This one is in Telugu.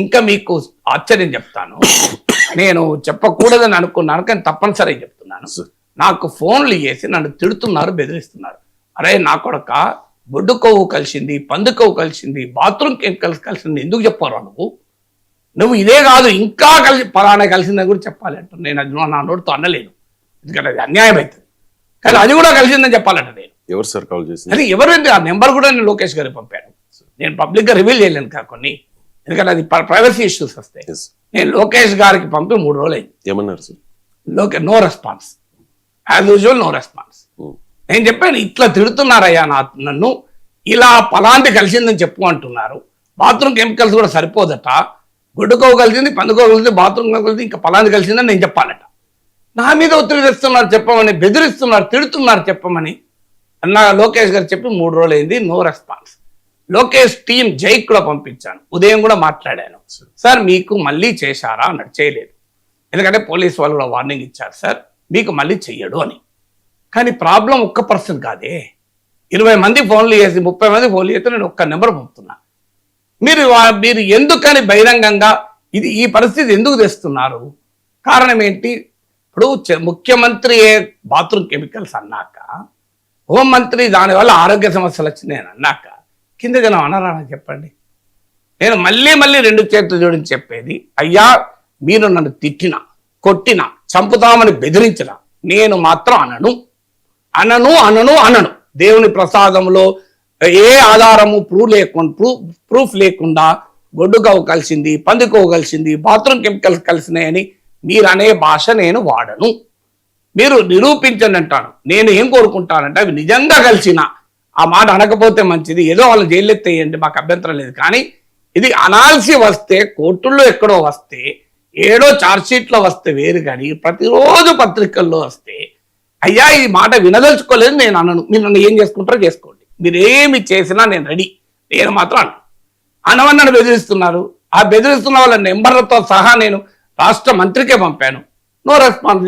ఇంకా మీకు ఆశ్చర్యం చెప్తాను. నేను చెప్పకూడదని అనుకున్నాను, కానీ తప్పనిసరిగా చెప్తున్నాను. నాకు ఫోన్లు చేసి నన్ను తిడుతున్నారు, బెదిరిస్తున్నారు. అరే నా కొడక, బొడ్డు కొవ్వు కలిసింది, పంది కొవ్వు కలిసింది, బాత్రూమ్ కెమికల్స్ కలిసింది, ఎందుకు చెప్పారు నువ్వు ఇదే కాదు ఇంకా పలానా కలిసిందని కూడా చెప్పాలి అంట. నేను అది నా నోటితో అనలేను, ఎందుకంటే అది అన్యాయం అవుతుంది. కానీ అది కూడా కలిసిందని చెప్పాలంట. నేను ఎవరు సార్ కాల్ చేసి అది ఎవరంటే ఆ నెంబర్ కూడా నేను లోకేష్ గారికి పంపాను. నేను పబ్లిక్గా రివీల్ చేయలేను కొన్ని, ఎందుకంటే అది ప్రైవసీ ఇష్యూస్ వస్తాయి. నేను లోకేష్ గారికి పంపి 3 రోజులు అయింది. ఏమన్నారు sir? No response, as usual no response. నేను చెప్పాను, ఇట్లా తిడుతున్నారయ్యా నన్ను, ఇలా పలాంటి కలిసిందని చెప్పు అంటున్నారు. బాత్రూమ్ కెమికల్స్ కూడా సరిపోదట, గుడ్డుకో కలిసింది, పందుకో కలిసింది, బాత్రూమ్ కలిసింది, ఇంకా పలాంటి కలిసిందని నేను చెప్పాలట. నా మీద ఒత్తిడి తెస్తున్నారు చెప్పమని, బెదిరిస్తున్నారు, తిడుతున్నారు చెప్పమని అన్న లోకేష్ గారు చెప్పి 3 రోజులు అయింది. No response. లోకేష్ టీం జైక్ కూడా పంపించాను, ఉదయం కూడా మాట్లాడాను. సార్ మీకు మళ్ళీ చేశారా అన్నాడు. చేయలేదు, ఎందుకంటే పోలీస్ వాళ్ళు కూడా వార్నింగ్ ఇచ్చారు, సార్ మీకు మళ్ళీ చెయ్యడు అని. కానీ ప్రాబ్లం ఒక్క పర్సన్ కాదే, 20 మంది ఫోన్లు చేసి 30 మంది ఫోన్లు చేస్తే నేను ఒక్క నెంబర్ పంపుతున్నా. మీరు ఎందుకని బహిరంగంగా ఈ పరిస్థితి ఎందుకు తెస్తున్నారు? కారణం ఏంటి? ఇప్పుడు ముఖ్యమంత్రి బాత్రూమ్ కెమికల్స్ అన్నాక, హోంమంత్రి దానివల్ల ఆరోగ్య సమస్యలు వచ్చినాయి అన్నాక కింద జనం అనరా చెప్పండి? నేను మళ్ళీ 2 చేతులు జోడించి చెప్పేది, అయ్యా మీరు నన్ను తిట్టినా, కొట్టినా, చంపుతామని బెదిరించినా నేను మాత్రం అనను. దేవుని ప్రసాదంలో ఏ ఆధారము ప్రూఫ్ లేకుండా గొడ్డుకవ్వు కలిసింది, పందికొవ్వు కలిసింది, బాత్రూమ్ కెమికల్స్ కలిసినాయని మీరు అనే భాష నేను వాడను. మీరు నిరూపించండి అంటాను. నేను ఏం కోరుకుంటానంటే అవి నిజంగా కలిసిన ఆ మాట అనకపోతే మంచిది, ఏదో వాళ్ళు జైలు ఎత్తేయండి, మాకు అభ్యంతరం లేదు. కానీ ఇది అనాల్సి వస్తే, కోర్టుల్లో ఎక్కడో వస్తే, ఏడో ఛార్జ్షీట్లో వస్తే వేరు, కానీ ప్రతిరోజు పత్రికల్లో వస్తే అయ్యా ఈ మాట వినదలుచుకోలేదు నేను అనను. మీరు నన్ను ఏం చేసుకుంటారో చేసుకోండి, మీరు ఏమి చేసినా నేను రెడీ. నేను మాత్రం అనవన్నను బెదిరిస్తున్నారు. ఆ బెదిరిస్తున్న వాళ్ళ నెంబర్లతో సహా నేను రాష్ట్ర మంత్రికే పంపాను. No response.